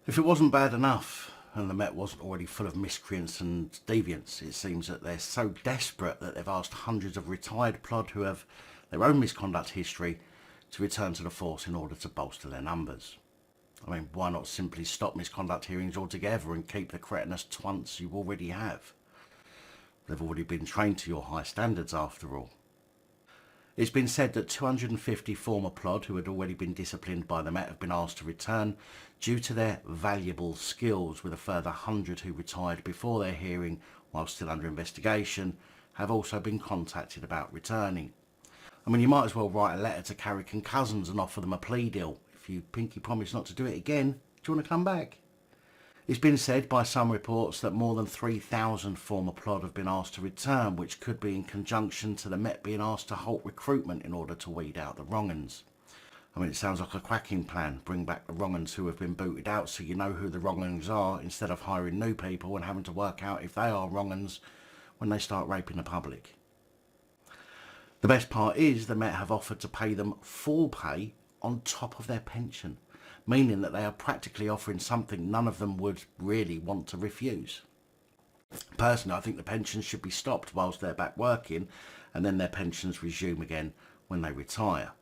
If it wasn't bad enough, and the Met wasn't already full of miscreants and deviants, it seems that they're so desperate that they've asked hundreds of retired plod who have their own misconduct history to return to the force in order to bolster their numbers. I mean, why not simply stop misconduct hearings altogether and keep the cretinous twunts you already have? They've already been trained to your high standards after all. It's been said that 250 former plod who had already been disciplined by the Met have been asked to return due to their valuable skills, with a further 100 who retired before their hearing while still under investigation have also been contacted about returning. I mean, you might as well write a letter to Carrick and Cousins and offer them a plea deal. If you pinky promise not to do it again, do you want to come back? It's been said by some reports that more than 3,000 former plod have been asked to return, which could be in conjunction to the Met being asked to halt recruitment in order to weed out the wrong-uns. I mean, it sounds like a cracking plan. Bring back the wrong-uns who have been booted out so you know who the wrong-uns are, instead of hiring new people and having to work out if they are wrong-uns when they start raping the public. The best part is the Met have offered to pay them full pay on top of their pension, meaning that they are practically offering something none of them would really want to refuse. Personally, I think the pensions should be stopped whilst they're back working, and then their pensions resume again when they retire.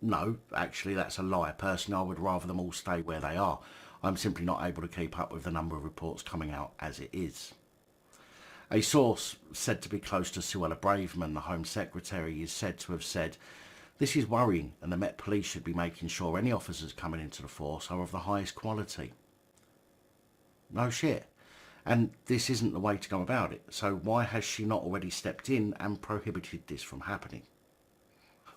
No, actually that's a lie. Personally, I would rather them all stay where they are. I'm simply not able to keep up with the number of reports coming out as it is. A source said to be close to Suella Braverman, the Home Secretary, is said to have said, "This is worrying, and the Met Police should be making sure any officers coming into the force are of the highest quality." No shit. And this isn't the way to go about it, so why has she not already stepped in and prohibited this from happening?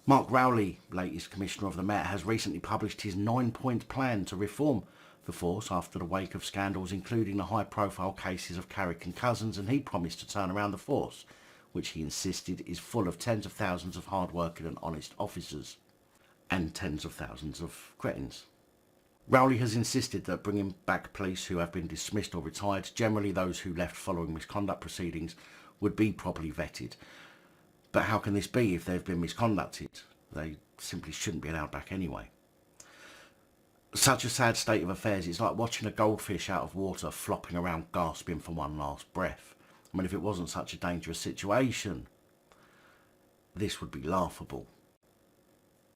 Mark Rowley, latest Commissioner of the Met, has recently published his 9-point plan to reform the force after the wake of scandals, including the high-profile cases of Carrick and Cousins, and he promised to turn around the force, which he insisted is full of tens of thousands of hard-working and honest officers, and tens of thousands of cretins. Rowley has insisted that bringing back police who have been dismissed or retired, generally those who left following misconduct proceedings, would be properly vetted. But how can this be if they've been misconducted? They simply shouldn't be allowed back anyway. Such a sad state of affairs. It's like watching a goldfish out of water flopping around gasping for one last breath. I mean, if it wasn't such a dangerous situation, this would be laughable.